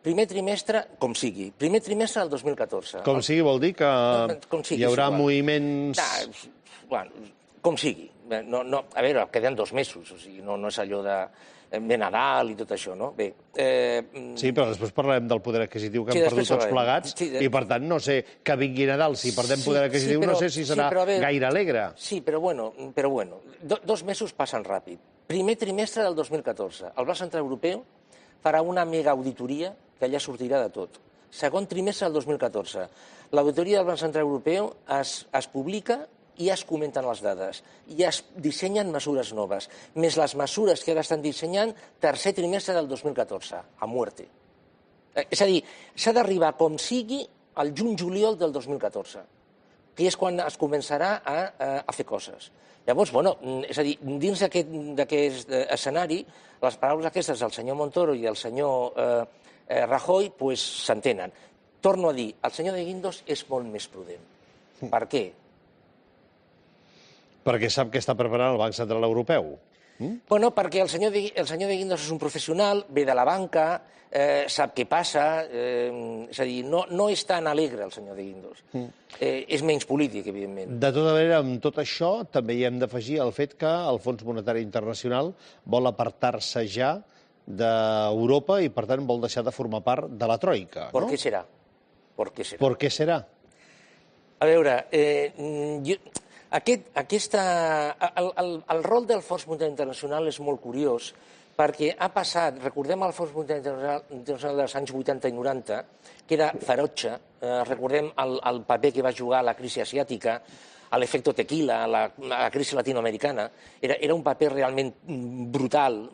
primer trimestre, com sigui, primer trimestre del 2014. Com sigui vol dir que hi haurà moviments... Bueno, com sigui. A veure, queden 2 mesos, o sigui, no és allò de Nadal i tot això, no? Bé... Sí, però després parlarem del poder adquisitiu que hem perdut tots plegats i, per tant, no sé, que vingui Nadal, si perdem poder adquisitiu, no sé si serà gaire alegre. Sí, però bueno, 2 mesos passen ràpid. Primer trimestre del 2014, el Banc Central Europeu farà una mega auditoria que allà sortirà de tot. Segon trimestre del 2014, l'auditoria del Banc Central Europeu es publica i es comenten les dades, i es dissenyen mesures noves, més les mesures que ara estan dissenyant tercer trimestre del 2014, a muerte. És a dir, s'ha d'arribar com sigui al juny-juliol del 2014, que és quan es començarà a fer coses. Llavors, bueno, és a dir, dins d'aquest escenari, les paraules aquestes del senyor Montoro i del senyor Rajoy s'entenen. Torno a dir, el senyor de Guindos és molt més prudent. Per què? Perquè sap que està preparant el Banc Central Europeu. Bueno, perquè el senyor de Guindos és un professional, ve de la banca, sap què passa, és a dir, no és tan alegre el senyor de Guindos. És menys polític, evidentment. De tota manera, amb tot això, també hi hem d'afegir el fet que el Fons Monetari Internacional vol apartar-se ja d'Europa i, per tant, vol deixar de formar part de la Troika. ¿Por qué será? ¿Por qué será? A veure, el rol del Fons Monetari Internacional és molt curiós perquè ha passat, recordem el Fons Monetari Internacional dels anys 80 i 90, que era ferotge, recordem el paper que va jugar a la crisi asiàtica, a l'efecte tequila, a la crisi latinoamericana, era un paper realment brutal,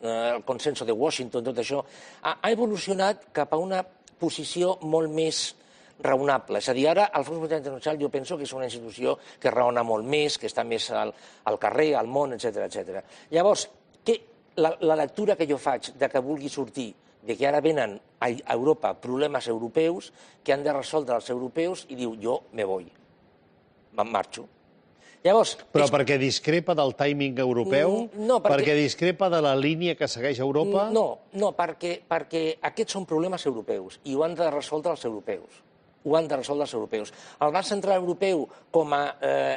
el consenso de Washington, tot això, ha evolucionat cap a una posició molt més raonable. És a dir, ara el Fons Monetari Internacional jo penso que és una institució que raona molt més, que està més al carrer, al món, etc. Llavors, la lectura que jo faig de que vulgui sortir, de que ara venen a Europa problemes europeus que han de resoldre els europeus i diu, jo me voy, me'n marxo. Llavors... Però perquè discrepa del timing europeu? Perquè discrepa de la línia que segueix Europa? No, perquè aquests són problemes europeus i ho han de resoldre els europeus. El Banc Central Europeu com a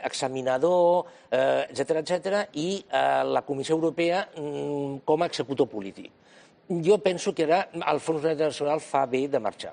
examinador, etc., i la Comissió Europea com a executor polític. Jo penso que ara el Fons Monetari Internacional fa bé de marxar.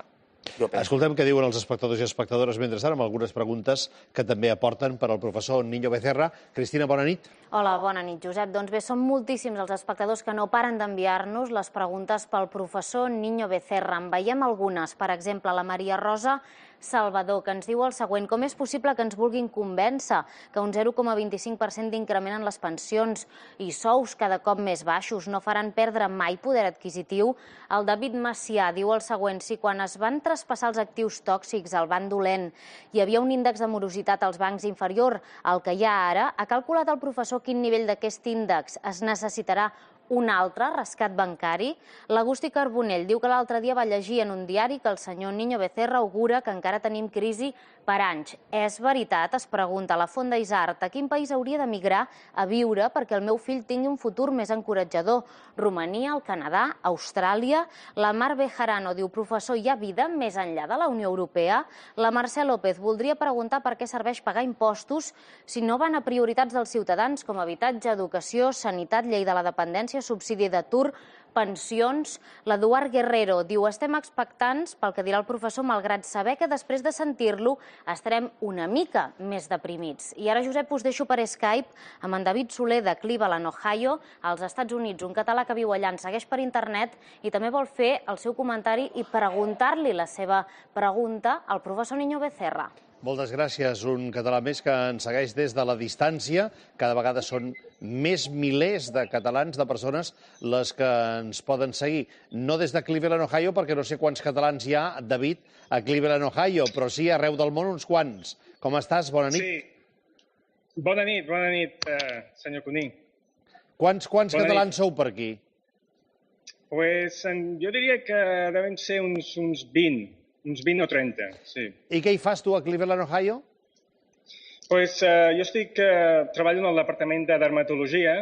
Escoltem què diuen els espectadors i espectadores mentrestant, amb algunes preguntes que també aporten per al professor Niño Becerra. Cristina, bona nit. Hola, bona nit, Josep. Doncs bé, són moltíssims els espectadors que no paren d'enviar-nos les preguntes pel professor Niño Becerra. En veiem algunes. Per exemple, la Maria Rosa Salvador, que ens diu el següent: com és possible que ens vulguin convèncer que un 0,25% d'increment en les pensions i sous cada cop més baixos no faran perdre mai poder adquisitiu? El David Macià diu el següent: si quan es van traspassar els actius tòxics al banc dolent hi havia un índex de morositat als bancs inferior al que hi ha ara, ha calculat el professor quin nivell d'aquest índex es necessitarà un altre rescat bancari? L'Agustí Carbonell diu que l'altre dia va llegir en un diari que el senyor Niño Becerra augura que encara tenim crisi per anys. És veritat? Es pregunta la Fonda Isart. A quin país hauria d'emigrar a viure perquè el meu fill tingui un futur més encoratjador? Romania, el Canadà, Austràlia? La Mar Bejarano diu: professor, hi ha vida més enllà de la Unió Europea? La Mercè López voldria preguntar per què serveix pagar impostos si no van a prioritats dels ciutadans com habitatge, educació, sanitat, llei de la dependència, subsidi d'atur, pensions. L'Eduard Guerrero diu: estem expectants pel que dirà el professor, malgrat saber que després de sentir-lo estarem una mica més deprimits. I ara, Josep, us deixo per Skype amb en David Soler de Cleveland, Ohio, als Estats Units, un català que viu allà, ens segueix per internet i també vol fer el seu comentari i preguntar-li la seva pregunta al professor Niño Becerra. Moltes gràcies. Un català més que ens segueix des de la distància. Cada vegada són més milers de catalans, de persones, les que ens poden seguir. No des de Cleveland, Ohio, perquè no sé quants catalans hi ha, David, a Cleveland, Ohio, però sí arreu del món uns quants. Com estàs? Bona nit. Sí. Bona nit, senyor Cuní. Quants catalans sou per aquí? Pues jo diria que deuen ser uns 20. Uns 20 o 30, sí. I què hi fas tu a Cleveland, Ohio? Pues jo treballo en el departament de dermatologia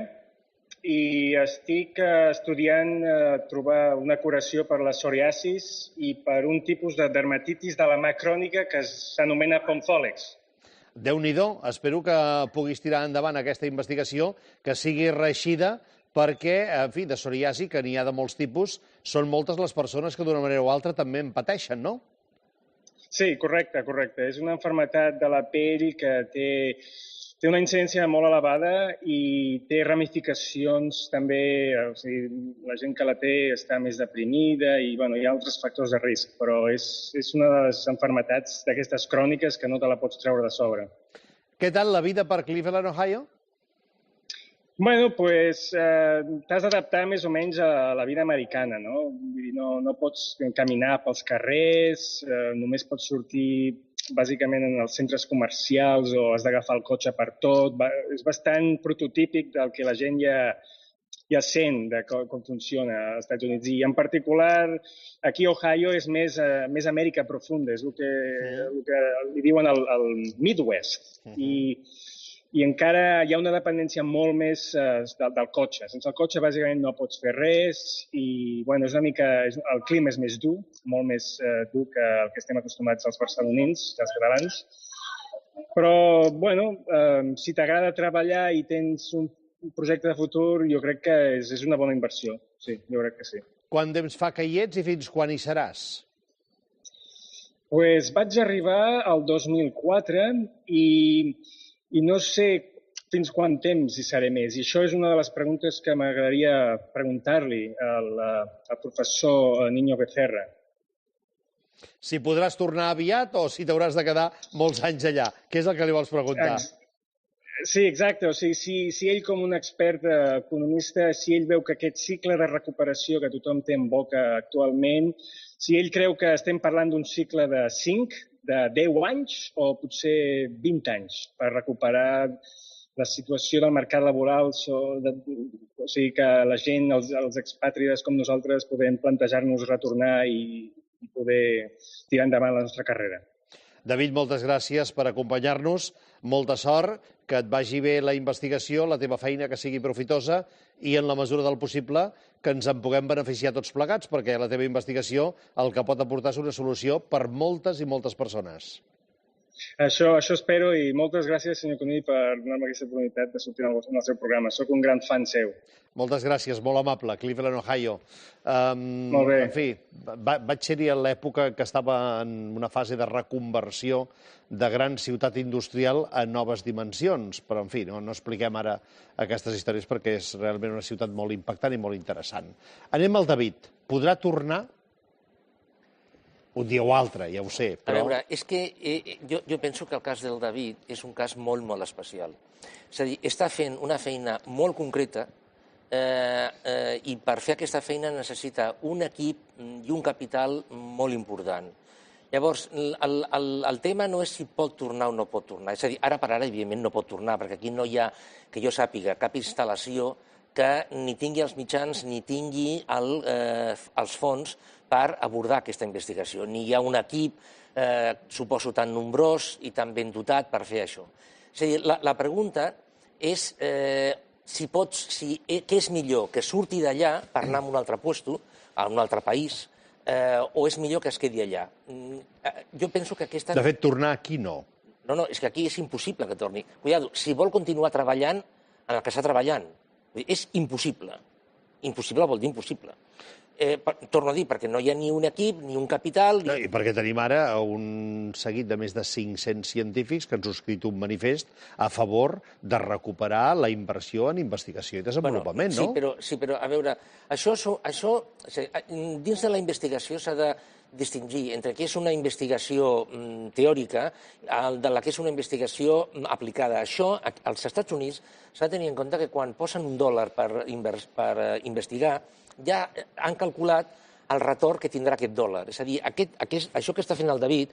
i estic estudiant trobar una curació per la psoriasis i per un tipus de dermatitis de la mà crònica que s'anomena Pomfolex. Déu-n'hi-do, espero que puguis tirar endavant aquesta investigació, que sigui reeixida, perquè, en fi, de psoriasi, que n'hi ha de molts tipus, són moltes les persones que d'una manera o altra també en pateixen, no? Sí, correcte. És una malaltia de la pell que té una incidència molt elevada i té ramificacions també, o sigui, la gent que la té està més deprimida i hi ha altres factors de risc, però és una de les malalties d'aquestes cròniques que no te la pots treure de sobre. Què tal la vida per Cleveland, Ohio? Pues t'has d'adaptar més o menys a la vida americana, no? Vull dir, no pots caminar pels carrers, només pots sortir bàsicament en els centres comercials o has d'agafar el cotxe per tot. És bastant prototípic del que la gent ja sent de com funciona als Estats Units. I en particular, aquí a Ohio és més Amèrica profunda, és el que li diuen el Midwest. I encara hi ha una dependència molt més del cotxe. Sense el cotxe, bàsicament, no pots fer res i, és una mica... El clima és més dur, molt més dur que el que estem acostumats als barcelonins, als catalans. Però, si t'agrada treballar i tens un projecte de futur, jo crec que és una bona inversió. Sí, jo crec que sí. Quant temps fa que hi ets i fins quan hi seràs? Vaig arribar al 2004 i no sé fins quant temps hi seré més. I això és una de les preguntes que m'agradaria preguntar-li al professor Niño Becerra. Si podràs tornar aviat o si t'hauràs de quedar molts anys allà. Què és el que li vols preguntar? Sí, exacte. O sigui, si ell com un expert economista, si ell veu que aquest cicle de recuperació que tothom té en boca actualment, si ell creu que estem parlant d'un cicle de 5, de 10 anys o potser 20 anys per recuperar la situació del mercat laboral, o sigui que la gent, els expàtrides com nosaltres, podem plantejar-nos retornar i poder tirar endavant la nostra carrera. David, moltes gràcies per acompanyar-nos, molta sort, que et vagi bé la investigació, la teva feina que sigui profitosa i, en la mesura del possible, que ens en puguem beneficiar tots plegats, perquè la teva investigació el que pot aportar és una solució per moltes i moltes persones. Això espero i moltes gràcies, senyor Conill, per donar-me aquesta oportunitat de sortir en el seu programa. Soc un gran fan seu. Moltes gràcies, molt amable. Cleveland, Ohio. Molt bé. En fi, vaig ser-hi a l'època que estava en una fase de reconversió de gran ciutat industrial a noves dimensions, però, en fi, no expliquem ara aquestes històries perquè és realment una ciutat molt impactant i molt interessant. Anem al David. Podrà tornar un dia o altre, ja ho sé, però... A veure, és que jo penso que el cas del David és un cas molt, molt especial. És a dir, està fent una feina molt concreta i per fer aquesta feina necessita un equip i un capital molt important. Llavors, el tema no és si pot tornar o no pot tornar. És a dir, ara per ara, evidentment, no pot tornar, perquè aquí no hi ha, que jo sàpiga, cap instal·lació que ni tingui els mitjans ni tingui els fons per abordar aquesta investigació. Ni hi ha un equip, suposo, tan nombrós i tan ben dotat per fer això. És a dir, la pregunta és què és millor, que surti d'allà per anar a un altre lloc, a un altre país, o és millor que es quedi allà. Jo penso que aquesta... De fet, tornar aquí no. No, és que aquí és impossible que torni. Cuidado, si vol continuar treballant en el que està treballant, és impossible. Impossible vol dir impossible. Torno a dir, perquè no hi ha ni un equip, ni un capital... I perquè tenim ara un seguit de més de 500 científics que han subscrit un manifest a favor de recuperar la inversió en investigació i desenvolupament, no? Sí, però a veure, dins de la investigació s'ha de distingir entre què és una investigació teòrica de la que és una investigació aplicada. Això, als Estats Units, s'ha de tenir en compte que quan posen $1 per investigar, ja han calculat el retorn que tindrà aquest dòlar. És a dir, això que està fent el David,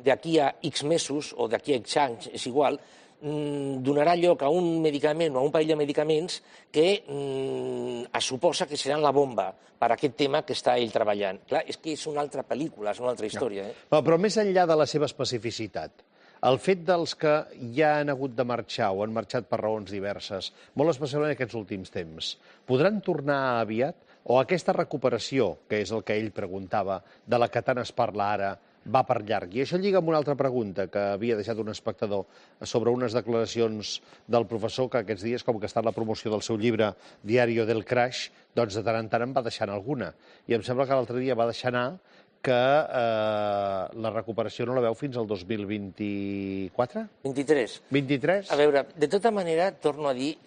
d'aquí a X mesos o d'aquí a X anys, és igual, donarà lloc a un medicament o a un parell de medicaments que es suposa que seran la bomba per a aquest tema que està ell treballant. Clar, és que és una altra pel·lícula, és una altra història. Però més enllà de la seva especificitat, el fet dels que ja han hagut de marxar o han marxat per raons diverses, molt especialment en aquests últims temps, podran tornar aviat? O aquesta recuperació, que és el que ell preguntava, de la que tant es parla ara, va per llarg? I això lliga amb una altra pregunta que havia deixat un espectador sobre unes declaracions del professor que aquests dies, com que està en la promoció del seu llibre Diario del Crash, doncs de tant en tant en va deixant alguna. I em sembla que l'altre dia va deixar anar que la recuperació no la veu fins al 2024? 23. 23? A veure, de tota manera, torno a dir,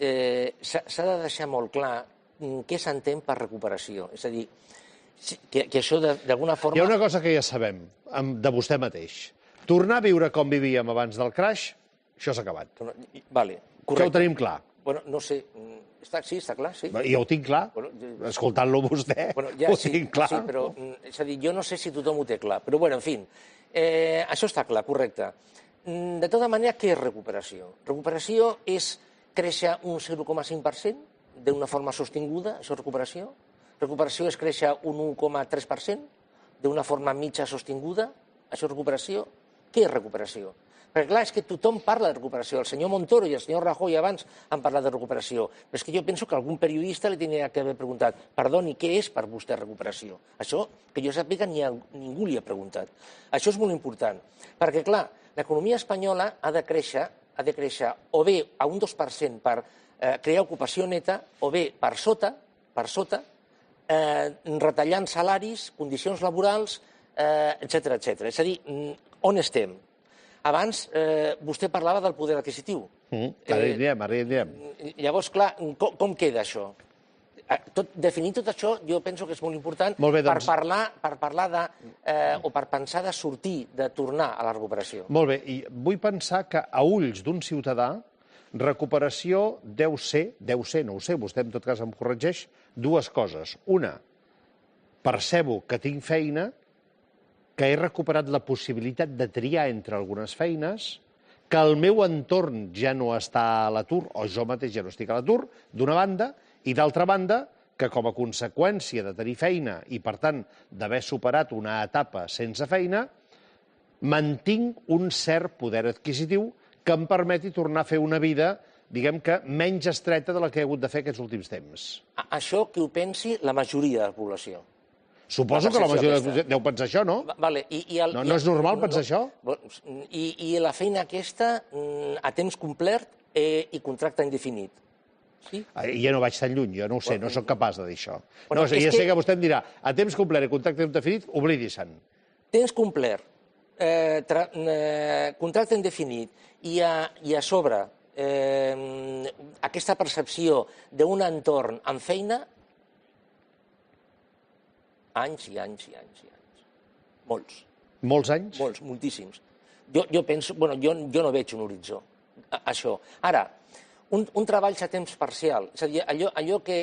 s'ha de deixar molt clar què s'entén per recuperació. És a dir, que això d'alguna forma... Hi ha una cosa que ja sabem, de vostè mateix. Tornar a viure com vivíem abans del crash, això s'ha acabat. Vale, correcte. Ja ho tenim clar. Bueno, no sé, sí, està clar, sí. Jo ho tinc clar, escoltant-lo vostè, ho tinc clar. Sí, però, és a dir, jo no sé si tothom ho té clar, però, bueno, en fi, això està clar, correcte. De tota manera, què és recuperació? Recuperació és créixer un 0,5% d'una forma sostinguda, això és recuperació. Recuperació és créixer un 1,3% d'una forma mitja sostinguda, això és recuperació. Què és recuperació? Perquè, clar, és que tothom parla de recuperació. El senyor Montoro i el senyor Rajoy abans han parlat de recuperació. Però és que jo penso que algun periodista li tenia que haver preguntat perdoni, què és per vostè recuperació? Això, que jo sàpiga, ningú li ha preguntat. Això és molt important. Perquè, clar, l'economia espanyola ha de créixer o bé a un 2% per crear ocupació neta, o bé per sota, retallant salaris, condicions laborals, etc. És a dir, on estem? Abans vostè parlava del poder adquisitiu. Ara hi anirem. Llavors, clar, com queda això? Definir tot això jo penso que és molt important per parlar o per pensar de sortir, de tornar a la recuperació. Molt bé, i vull pensar que a ulls d'un ciutadà recuperació deu ser, no ho sé, vostè en tot cas em corregeix, dues coses. Una, percebo que tinc feina, que he recuperat la possibilitat de triar entre algunes feines, que el meu entorn ja no està a l'atur, o jo mateix ja no estic a l'atur, d'una banda, i d'altra banda, que com a conseqüència de tenir feina i, per tant, d'haver superat una etapa sense feina, mantinc un cert poder adquisitiu que em permeti tornar a fer una vida, diguem que, menys estreta de la que he hagut de fer aquests últims temps. Això que ho pensi la majoria de la població. Suposo que la majoria deu pensar això, no? Vale. No és normal pensar això? I la feina aquesta a temps complet i contracte indefinit. Ja no vaig tan lluny, jo no ho sé, no sóc capaç de dir això. Ja sé que vostè em dirà, a temps complet i contracte indefinit, oblidi-se'n. Temps complet, contracte indefinit i a sobre aquesta percepció d'un entorn amb feina, anys i anys i anys i anys. Molts. Molts anys? Molts, moltíssims. Jo penso, jo no veig un horitzó, això. Ara, un treball a temps parcial, és a dir, allò que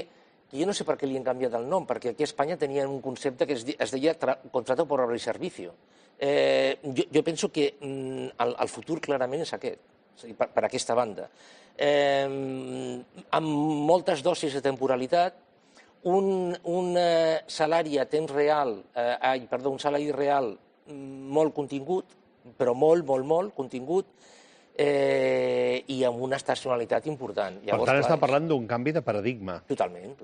jo no sé per què li han canviat el nom, perquè aquí a Espanya tenien un concepte que es deia contrato por obra y servicio. Jo penso que el futur clarament és aquest, és a dir, per aquesta banda. Amb moltes dosis de temporalitat, un salari a temps real, un salari real molt contingut, però molt contingut, i amb una estacionalitat important. Per tant, està parlant d'un canvi de paradigma. Totalment.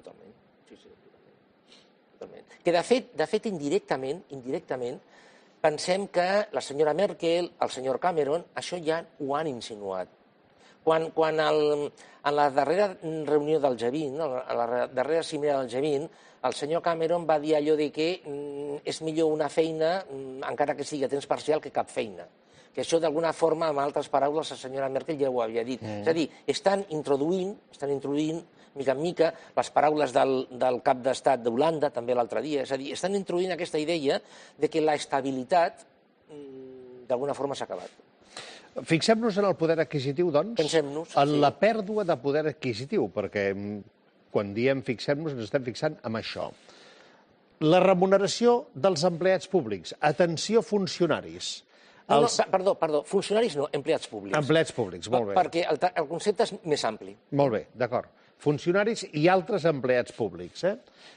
Que, de fet, indirectament, pensem que la senyora Merkel, el senyor Cameron, això ja ho han insinuat. Quan en la darrera reunió del G20, a la darrera cimera del G20, el senyor Cameron va dir allò de que és millor una feina, encara que sigui a temps parcial, que cap feina. Que això, d'alguna forma, amb altres paraules, la senyora Merkel ja ho havia dit. És a dir, estan introduint, mica en mica, les paraules del cap d'estat d'Holanda, també l'altre dia. És a dir, estan introduint aquesta idea de que l'estabilitat, d'alguna forma, s'ha acabat. Fixem-nos en el poder adquisitiu, doncs? Pensem-nos. En la pèrdua de poder adquisitiu, perquè quan diem fixem-nos ens estem fixant en això. La remuneració dels empleats públics. Atenció, funcionaris. Perdó, funcionaris no, empleats públics. Empleats públics, molt bé. Perquè el concepte és més ampli. Molt bé, d'acord. Funcionaris i altres empleats públics.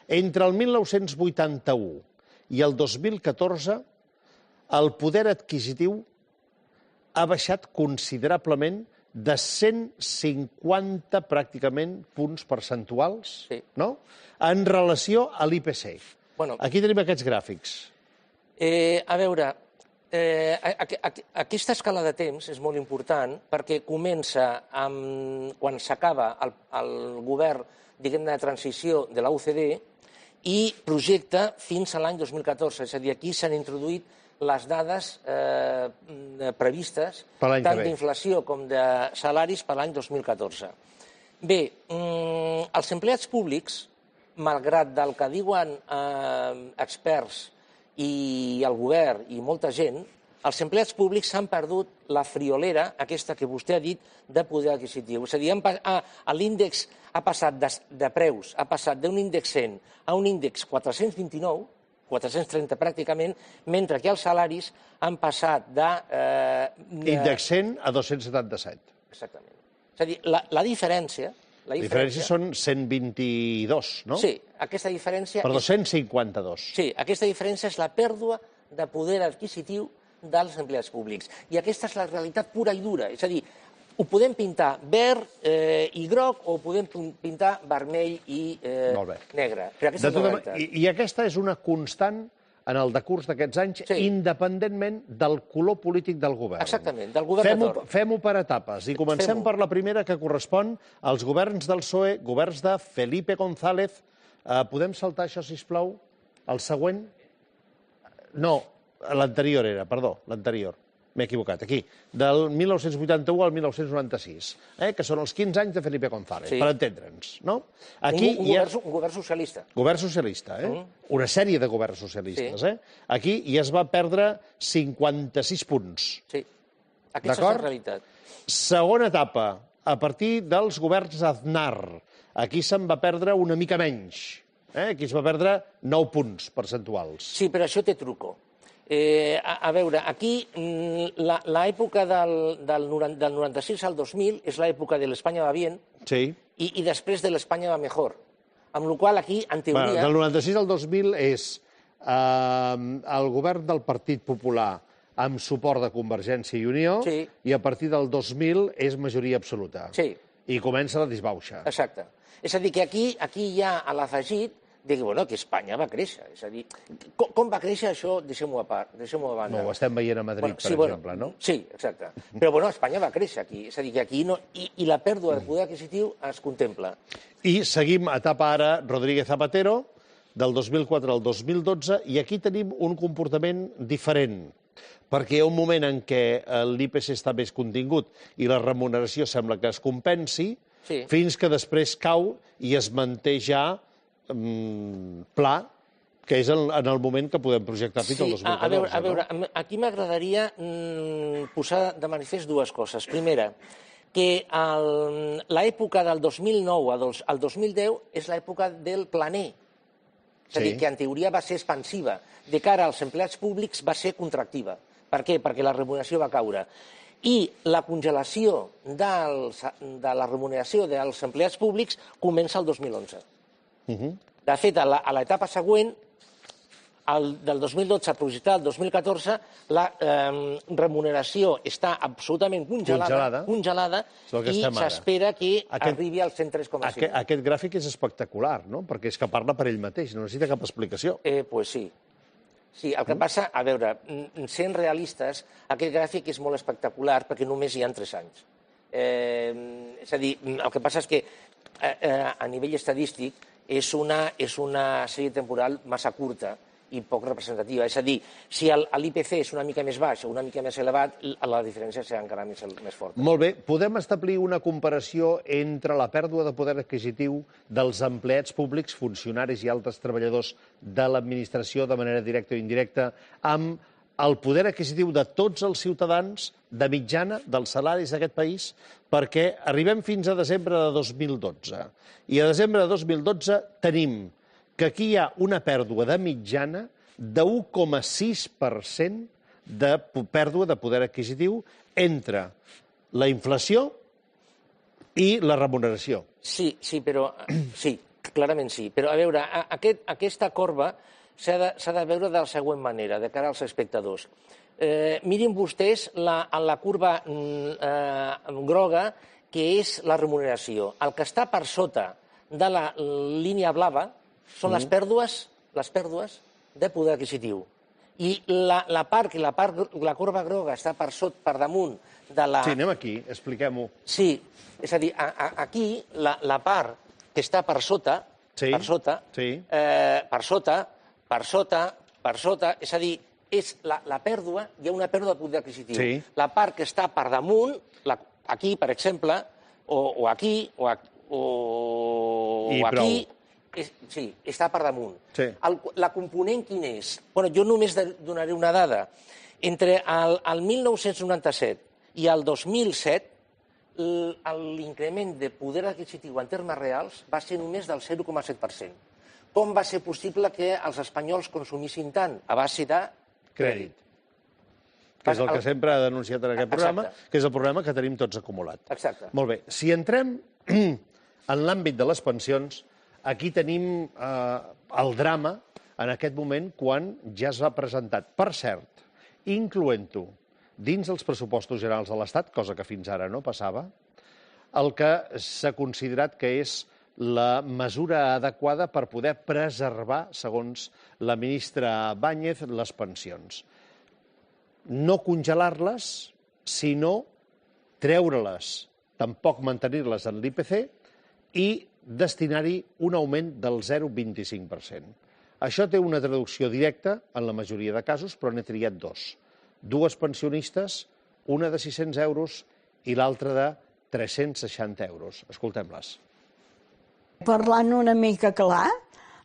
Entre el 1981 i el 2014, el poder adquisitiu ha baixat considerablement de 150 pràcticament punts percentuals, no?, en relació a l'IPC. Aquí tenim aquests gràfics. A veure, aquesta escala de temps és molt important perquè comença quan s'acaba el govern, diguem-ne, de transició de l'OCDE i projecta fins a l'any 2014. És a dir, aquí s'han introduït les dades previstes, tant d'inflació com de salaris per l'any 2014. Bé, els empleats públics, malgrat del que diuen experts i el govern i molta gent, els empleats públics s'han perdut la friolera, aquesta que vostè ha dit, de poder adquisitiu. És a dir, l'índex ha passat de preus, ha passat d'un índex 100 a un índex 429, 430 pràcticament, mentre que els salaris han passat de... Índex 100 a 277. Exactament. És a dir, la diferència... La diferència són 122, no? Sí, aquesta diferència... Perdó, 152. Sí, aquesta diferència és la pèrdua de poder adquisitiu dels empleats públics. I aquesta és la realitat pura i dura. És a dir, ho podem pintar verd i groc o ho podem pintar vermell i negre. Però aquesta és la realitat. I aquesta és una constant en el decurs d'aquests anys, independentment del color polític del govern. Exactament, del govern de torn. Fem-ho per etapes i comencem per la primera, que correspon als governs del PSOE, governs de Felipe González. Podem saltar això, sisplau? El següent? No, l'anterior era, perdó, l'anterior. M'he equivocat, aquí. Del 1981 al 1996, que són els 15 anys de Felipe González, per entendre'ns, no? Un govern socialista. Govern socialista, una sèrie de governs socialistes. Aquí ja es va perdre 56 punts. Sí, aquesta és la realitat. Segona etapa, a partir dels governs Aznar. Aquí se'n va perdre una mica menys. Aquí es va perdre 9 punts percentuals. Sí, però això té truco. A veure, aquí l'època del 96 al 2000 és l'època de l'Espanya va bien i després de l'Espanya va mejor. Amb la qual cosa aquí, en teoria... Del 96 al 2000 és el govern del Partit Popular amb suport de Convergència i Unió i a partir del 2000 és majoria absoluta. I comença la disbauxa. Exacte. És a dir, que aquí hi ha l'afegit que Espanya va créixer. És a dir, com va créixer això, deixem-ho a part, deixem-ho a banda. No, ho estem veient a Madrid, per exemple, no? Sí, exacte. Però, Espanya va créixer aquí. És a dir, que aquí no... I la pèrdua de poder adquisitiu es contempla. I seguim etapa ara Rodríguez Zapatero, del 2004 al 2012, i aquí tenim un comportament diferent, perquè hi ha un moment en què l'IPC està més contingut i la remuneració sembla que es compensi, fins que després cau i es manté ja pla, que és en el moment que podem projectar fins al 2014. A veure, aquí m'agradaria posar de manifest dues coses. Primera, que l'època del 2009 al 2010 és l'època del planer. És a dir, que en teoria va ser expansiva. De cara als empleats públics va ser contractiva. Per què? Perquè la remuneració va caure. I la congelació de la remuneració dels empleats públics comença el 2011. De fet, a l'etapa següent, del 2012 a projectar el 2014, la remuneració està absolutament congelada i s'espera que arribi al 103,5. Aquest gràfic és espectacular, no? Perquè és que parla per ell mateix, no necessita cap explicació. Pues sí. Sí, el que passa, a veure, sent realistes, aquest gràfic és molt espectacular perquè només hi ha 3 anys. És a dir, el que passa és que a nivell estadístic és una sèrie temporal massa curta i poc representativa. És a dir, si l'IPC és una mica més baix o una mica més elevat, la diferència serà encara més forta. Molt bé. Podem establir una comparació entre la pèrdua de poder adquisitiu dels empleats públics, funcionaris i altres treballadors de l'administració de manera directa o indirecta amb el poder adquisitiu de tots els ciutadans de mitjana dels salaris d'aquest país, perquè arribem fins a desembre de 2012. I a desembre de 2012 tenim que aquí hi ha una pèrdua de mitjana de 1,6% de pèrdua de poder adquisitiu entre la inflació i la remuneració. Sí, però... Sí, clarament sí. Però, a veure, aquesta corba s'ha de veure de la següent manera, de cara als espectadors. Mirin vostès la curva groga, que és la remuneració. El que està per sota de la línia blava són les pèrdues de poder adquisitiu. I la curva groga està per damunt de la... Sí, anem aquí, expliquem-ho. Sí, és a dir, aquí la part que està per sota, és a dir, és la pèrdua, hi ha una pèrdua de poder adquisitiu. Sí. La part que està per damunt, aquí, per exemple, o aquí, o aquí, sí, està per damunt. Sí. La component quin és? Bueno, jo només donaré una dada. Entre el 1997 i el 2007, l'increment de poder adquisitiu en termes reals va ser només del 0,7%. Com va ser possible que els espanyols consumissin tant? A base de crèdit. Que és el que sempre ha denunciat en aquest programa, que és el problema que tenim tots acumulat. Exacte. Molt bé. Si entrem en l'àmbit de les pensions, aquí tenim el drama en aquest moment quan ja s'ha presentat, per cert, incloent-ho dins dels pressupostos generals de l'Estat, cosa que fins ara no passava, el que s'ha considerat que és la mesura adequada per poder preservar, segons la ministra Báñez, les pensions. No congelar-les, sinó treure-les, tampoc mantenir-les en l'IPC i destinar-hi un augment del 0,25%. Això té una traducció directa en la majoria de casos, però n'he triat dos. Dues pensionistes, una de 600 euros i l'altra de 360 euros. Escoltem-les. Parlant una mica clar,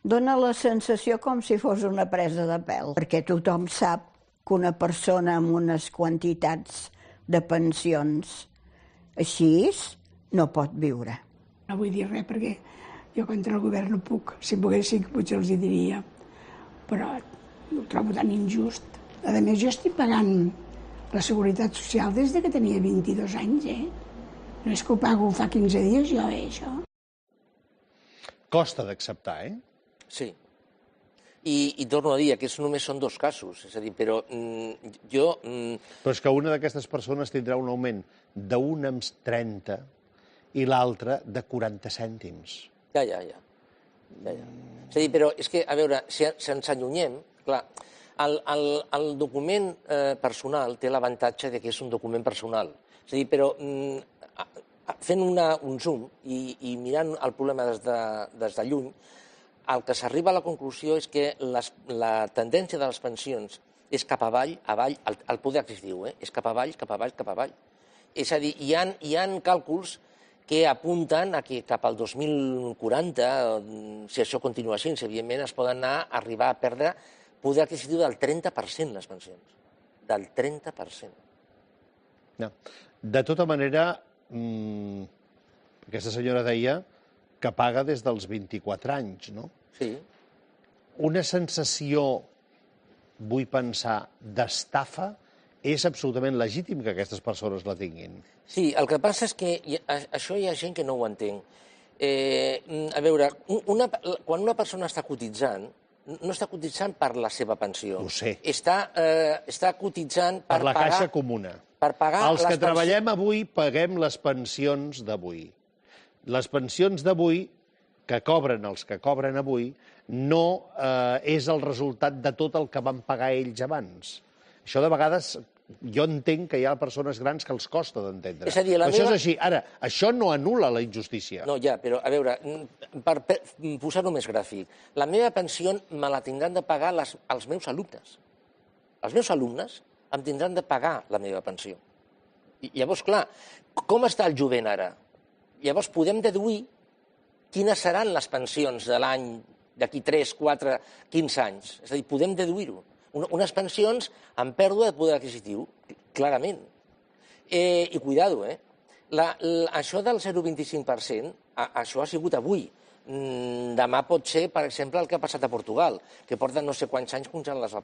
dona la sensació com si fos una presa de pèl, perquè tothom sap que una persona amb unes quantitats de pensions així no pot viure. No vull dir res perquè jo contra el govern no puc. Si poguessin potser els hi diria, però ho trobo tan injust. A més, jo estic pagant la Seguretat Social des que tenia 22 anys, No és que ho pago fa 15 dies, jo, això. Costa d'acceptar, Sí. I torno a dir, aquests només són dos casos. És a dir, però jo... Però és que una d'aquestes persones tindrà un augment d'1,30 i l'altra de 40 cèntims. Ja. És a dir, però és que, a veure, si ens allunyem, clar, el document personal té l'avantatge que és un document personal. És a dir, però fent un zoom i mirant el problema des de lluny, el que s'arriba a la conclusió és que la tendència de les pensions és cap avall, el poder adquisitiu, és cap avall. És a dir, hi ha càlculs que apunten a que cap al 2040, si això continua així, evidentment es poden arribar a perdre poder adquisitiu del 30% les pensions. Del 30%. De tota manera, aquesta senyora deia que paga des dels 24 anys, no? Sí. Una sensació, vull pensar, d'estafa és absolutament legítim que aquestes persones la tinguin. Sí, el que passa és que això hi ha gent que no ho entén. A veure, quan una persona està cotitzant, no està cotitzant per la seva pensió. Ho sé. Està cotitzant per la caixa comuna. Per pagar els que treballem avui paguem les pensions d'avui. Les pensions d'avui, que cobren els que cobren avui, no és el resultat de tot el que van pagar ells abans. Això de vegades jo entenc que hi ha persones grans que els costa d'entendre. Això és així. Ara, això no anul·la la injustícia. No, ja, però a veure, per posar-ho més gràfic, la meva pensió me la tindran de pagar els meus alumnes. Els meus alumnes em tindran de pagar la meva pensió. I llavors, clar, com està el jovent ara? Llavors podem deduir quines seran les pensions de l'any d'aquí 3, 4, 15 anys. És a dir, podem deduir-ho. Unes pensions amb pèrdua de poder adquisitiu, clarament. I cuidado, això del 0,25%, això ha sigut avui. Demà pot ser, per exemple, el que ha passat a Portugal, que porten no sé quants anys congelant les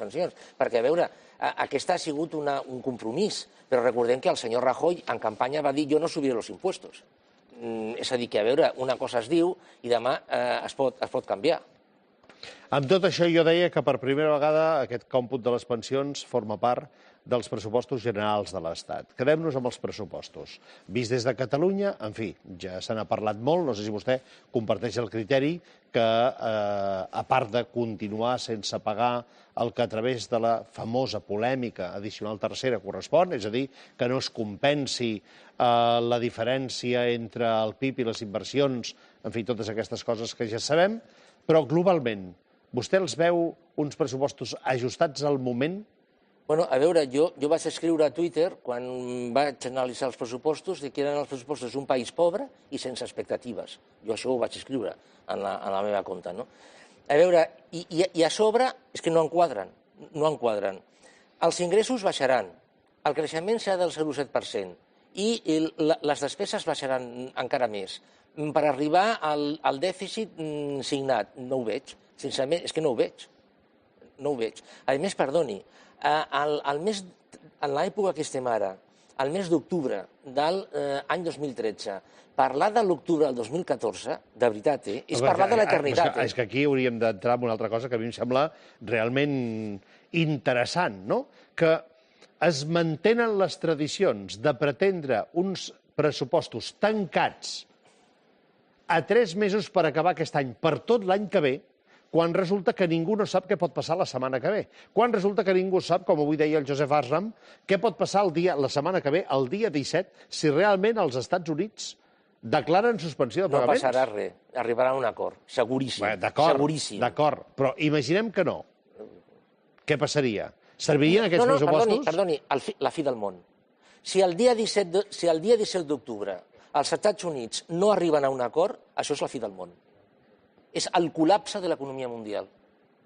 pensions. Perquè, a veure, aquest ha sigut un compromís, però recordem que el senyor Rajoy en campanya va dir jo no subiré los impuestos. És a dir, que, a veure, una cosa es diu i demà es pot canviar. Amb tot això, jo deia que per primera vegada aquest còmput de les pensions forma part dels pressupostos generals de l'Estat. Quedem-nos amb els pressupostos. Vist des de Catalunya, en fi, ja se n'ha parlat molt, no sé si vostè comparteix el criteri que, a part de continuar sense pagar el que a través de la famosa polèmica addicional tercera correspon, és a dir, que no es compensi la diferència entre el PIB i les inversions, en fi, totes aquestes coses que ja sabem, però globalment, vostè els veu uns pressupostos ajustats al moment? Bueno, a veure, jo vaig escriure a Twitter, quan vaig analitzar els pressupostos, que eren els pressupostos d'un país pobre i sense expectatives. Jo això ho vaig escriure en la meva compte, no? A veure, i a sobre és que no enquadren, no enquadren. Els ingressos baixaran, el creixement serà del 0,7% i les despeses baixaran encara més. Per arribar al dèficit signat, no ho veig, sincerament, és que no ho veig. No ho veig. A més, perdoni, en l'època que estem ara, al mes d'octubre de l'any 2013, parlar de l'octubre del 2014, de veritat, és parlar de l'eternitat. És que aquí hauríem d'entrar en una altra cosa que a mi em sembla realment interessant, no? Que es mantenen les tradicions de pretendre uns pressupostos tancats a 3 mesos per acabar aquest any, per tot l'any que ve, quan resulta que ningú no sap què pot passar la setmana que ve. Quan resulta que ningú sap, com avui deia el Josep Asram, què pot passar la setmana que ve, el dia 17, si realment els Estats Units declaren suspensió de pagaments. No passarà res, arribarà a un acord, seguríssim. D'acord, però imaginem que no. Què passaria? Servirien aquests pressupostos? Perdoni, la fi del món. Si el dia 17 d'octubre els Estats Units no arriben a un acord, això és la fi del món. És el col·lapse de l'economia mundial.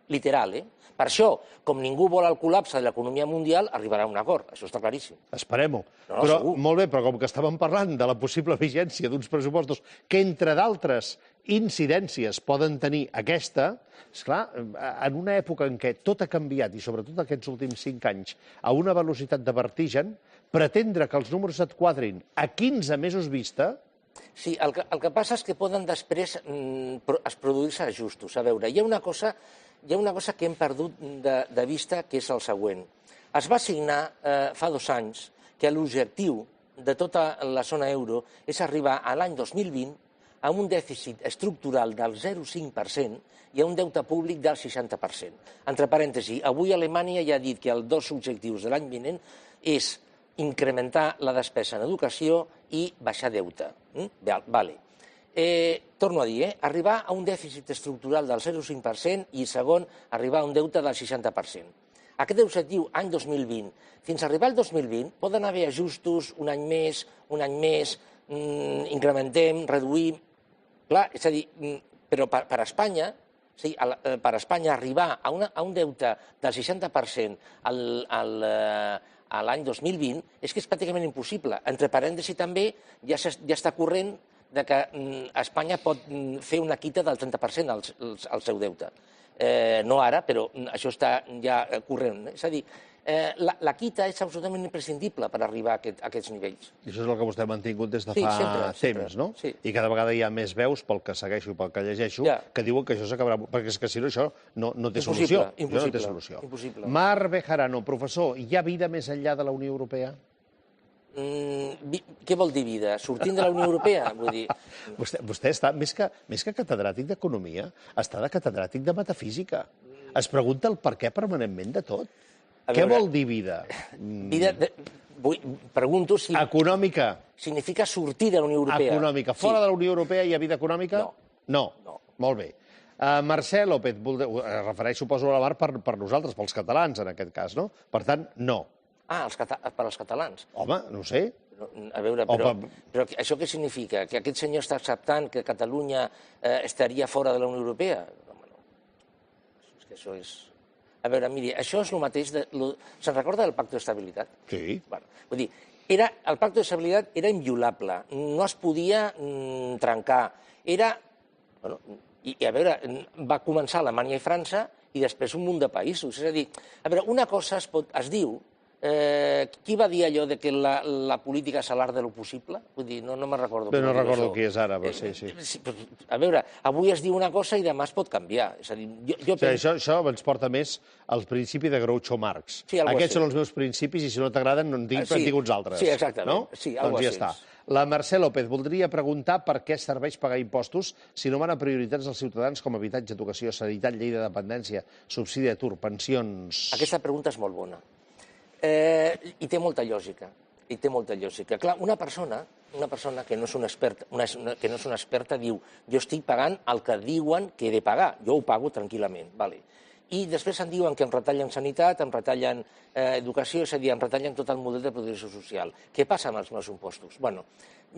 Literal, Per això, com ningú vol el col·lapse de l'economia mundial, arribarà a un acord. Això està claríssim. Esperem-ho. No, però, segur. molt bé, però com que estàvem parlant de la possible vigència d'uns pressupostos que, entre d'altres incidències, poden tenir aquesta, esclar, en una època en què tot ha canviat, i sobretot aquests últims 5 anys, a una velocitat de vertigen, pretendre que els números et quadrin a 15 mesos vista. Sí, el que passa és que poden després es produir-se ajustos. A veure, hi ha una cosa que hem perdut de vista, que és el següent. Es va signar fa 2 anys que l'objectiu de tota la zona euro és arribar a l'any 2020 a un dèficit estructural del 0,5% i a un deute públic del 60%. Entre parèntesis, avui Alemanya ja ha dit que els 2 objectius de l'any vinent és incrementar la despesa en educació i baixar deute. Vale. Torno a dir, arribar a un dèficit estructural del 0,5% i, segon, arribar a un deute del 60%. Aquest objectiu, any 2020, fins a arribar al 2020, poden haver ajustos un any més, incrementem, reduïm. Clar, és a dir, però per Espanya, arribar a un deute del 60% a l'any 2020 és que és pràcticament impossible. Entre parèntesis, també ja està corrent que Espanya pot fer una quita del 30% al seu deute. No ara, però això està ja corrent. És a dir, la quita és absolutament imprescindible per arribar a aquests nivells. I això és el que vostè ha mantingut des de fa temps, no? Sí. I cada vegada hi ha més veus, pel que segueixo i pel que llegeixo, que diuen que això s'acabarà. Perquè és que si no, això no té solució. Impossible. Mar Bejarano, professor, hi ha vida més enllà de la Unió Europea? Què vol dir vida? Sortint de la Unió Europea? Vull dir... Vostè està, més que catedràtic d'Economia, està de catedràtic de Metafísica. Es pregunta el per què permanentment de tot. Què vol dir vida? Vida, pregunto si... Econòmica. Significa sortir de la Unió Europea. Econòmica. Fora de la Unió Europea hi ha vida econòmica? No. Molt bé. Mercè López, es refereix, suposo, a la Mar per nosaltres, pels catalans, en aquest cas, no? Per tant, no. Per als catalans. Home, no ho sé. A veure, però això què significa? Que aquest senyor està acceptant que Catalunya estaria fora de la Unió Europea? Home, no. És que això és... A veure, miri, això és el mateix... Se'n recorda del Pacte d'Estabilitat? Sí. Vull dir, el Pacte d'Estabilitat era inviolable, no es podia trencar. I a veure, va començar Alemanya i França i després un munt de països. És a dir, una cosa es diu Qui va dir allò de que la política és l'art de lo possible? Vull dir, no me'n recordo. Bé, no recordo qui és ara, però sí. A veure, avui es diu una cosa i demà es pot canviar. És a dir, Això ens porta més al principi de Groucho Marx. Aquests són els meus principis i si no t'agraden no en diguis uns altres. Sí, exactament. Doncs ja està. La Mercè López voldria preguntar per què serveix pagar impostos si no van a prioritats dels ciutadans com habitatge, educació, sanitat, llei de dependència, subsidi d'atur, pensions... Aquesta pregunta és molt bona. I té molta lògica. Clar, una persona que no és una experta diu jo estic pagant el que diuen que he de pagar, jo ho pago tranquil·lament. I després em diuen que em retallen sanitat, em retallen educació, és a dir, em retallen tot el model de protecció social. Què passa amb els meus impostos? Bueno,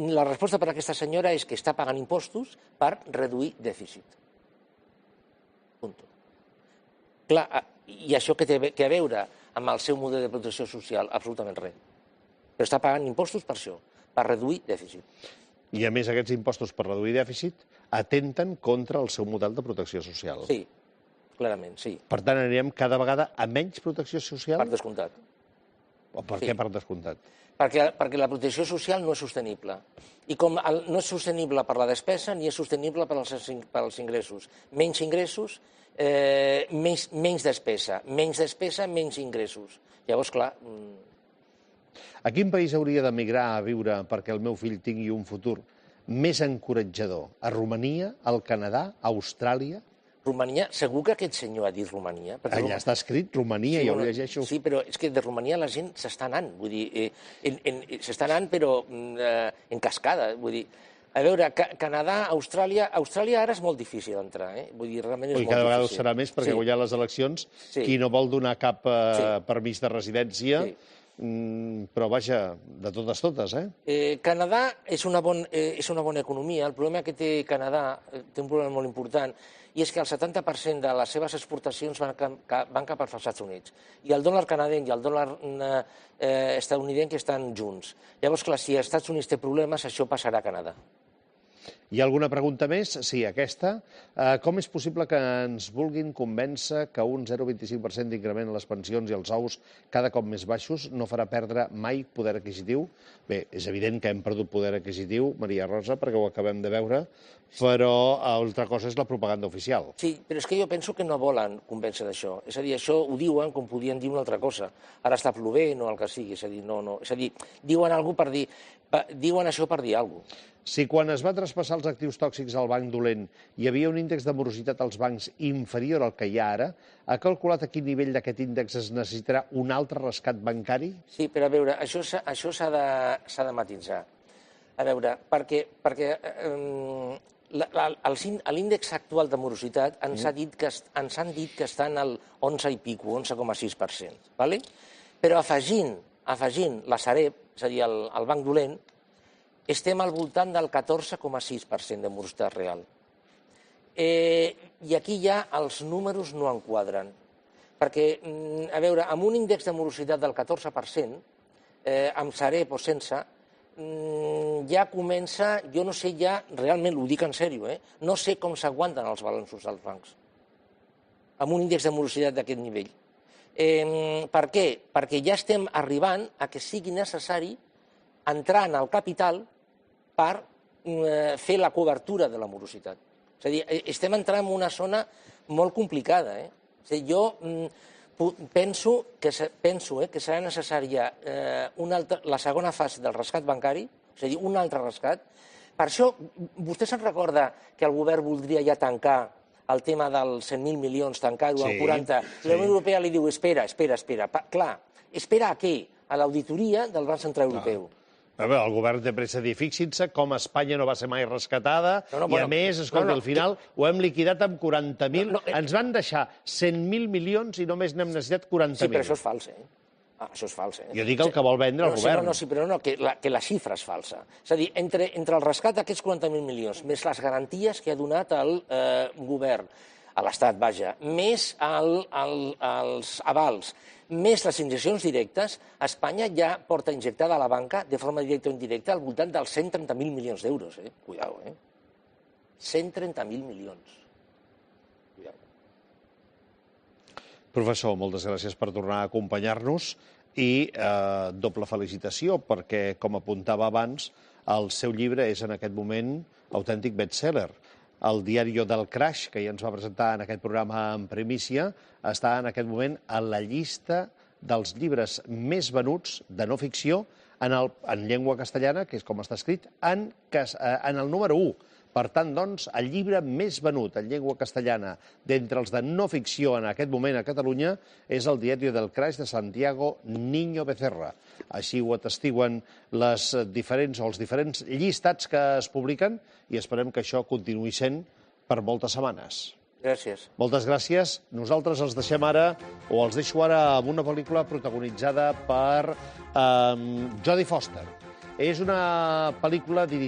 la resposta per a aquesta senyora és que està pagant impostos per reduir dèficit. Punto. Clar, i això què té a veure amb el seu model de protecció social? Absolutament res. Però està pagant impostos per això, per reduir dèficit. I a més aquests impostos per reduir dèficit atenten contra el seu model de protecció social. Sí. Clarament, sí. Per tant, anirem cada vegada a menys protecció social? Per descomptat. O per què per descomptat? Perquè la protecció social no és sostenible. I com no és sostenible per la despesa, ni és sostenible per als ingressos. Menys ingressos, menys despesa. Menys despesa, menys ingressos. Llavors, clar... A quin país hauria d'emigrar a viure perquè el meu fill tingui un futur més encoratjador? A Romania, al Canadà, a Austràlia? Romania, segur que aquest senyor ha dit Romania. Allà està escrit Romania, jo ho llegeixo. Sí, però és que de Romania la gent s'està anant, vull dir, s'està anant però en cascada, vull dir. A veure, Canadà, Austràlia ara és molt difícil d'entrar, vull dir, realment és molt difícil. Cada vegada ho serà més perquè guanyar les eleccions, qui no vol donar cap permís de residència, però vaja, de totes, Canadà és una bona economia. El problema que té Canadà té un problema molt important, i és que el 70% de les seves exportacions van cap als Estats Units. I el dòlar canadenc i el dòlar estadounidenc estan junts. Llavors, clar, si els Estats Units té problemes, això passarà a Canadà. Hi ha alguna pregunta més? Sí, aquesta. Com és possible que ens vulguin convèncer que un 0,25% d'increment en les pensions i els ous cada cop més baixos no farà perdre mai poder adquisitiu? Bé, és evident que hem perdut poder adquisitiu, Maria Rosa, perquè ho acabem de veure, però altra cosa és la propaganda oficial. Sí, però és que jo penso que no volen convèncer d'això. És a dir, això ho diuen com podien dir una altra cosa. Ara està plovent o el que sigui. És a dir, no. És a dir, diuen això per dir alguna cosa. Si quan es va traspassar els actius tòxics al banc dolent hi havia un índex de morositat als bancs inferior al que hi ha ara, ha calculat a quin nivell d'aquest índex es necessitarà un altre rescat bancari? Sí, però a veure, això s'ha de matisar. A veure, perquè l'índex actual de morositat ens han dit que estan al 11 i pico, 11,6%. Però afegint la Sareb, és a dir, el banc dolent, estem al voltant del 14,6% de morositat real. I aquí ja els números no enquadren. Perquè, a veure, amb un índex de morositat del 14%, amb Sareb o sense, ja comença, jo no sé ja, realment ho dic en sèrio, no sé com s'aguanten els balanços dels bancs amb un índex de morositat d'aquest nivell. Per què? Perquè ja estem arribant a que sigui necessari entrar en el capital per fer la cobertura de la morositat. És a dir, estem entrant en una zona molt complicada. És a dir, jo penso que serà necessària la segona fase del rescat bancari, és a dir, un altre rescat. Per això, vostè se'n recorda que el govern voldria ja tancar el tema dels 100.000 milions, tancar-ho en 40. La Unió Europea li diu, espera. Clar, espera a què? A l'auditoria del Banc Central Europeu. El govern té pressa a dir, fixin-se com Espanya no va ser mai rescatada i, a més, escolta, al final ho hem liquidat amb 40.000. Ens van deixar 100.000 milions i només n'hem necessitat 40.000. Sí, però això és fals, Això és fals, Jo dic el que vol vendre el govern. Sí, però no, que la xifra és falsa. És a dir, entre el rescat d'aquests 40.000 milions, més les garanties que ha donat el govern, a l'Estat, vaja, més els avals, més les injeccions directes, Espanya ja porta injectada a la banca, de forma directa o indirecta, al voltant dels 130.000 milions d'euros. Cuidao, 130.000 milions. Cuidao. Professor, moltes gràcies per tornar a acompanyar-nos i doble felicitació, perquè, com apuntava abans, el seu llibre és en aquest moment autèntic best-seller. El Diario del Crash, que ja ens va presentar en aquest programa en primícia, està en aquest moment a la llista dels llibres més venuts de no ficció en llengua castellana, que és com està escrit, en el número 1. Per tant, doncs, el llibre més venut en llengua castellana d'entre els de no ficció en aquest moment a Catalunya és el Diario del Crash de Santiago Niño Becerra. Així ho atestiguen els diferents llistats que es publiquen i esperem que això continuï sent per moltes setmanes. Gràcies. Moltes gràcies. Nosaltres els deixem ara, o els deixo ara, amb una pel·lícula protagonitzada per Jodie Foster. És una pel·lícula dirigida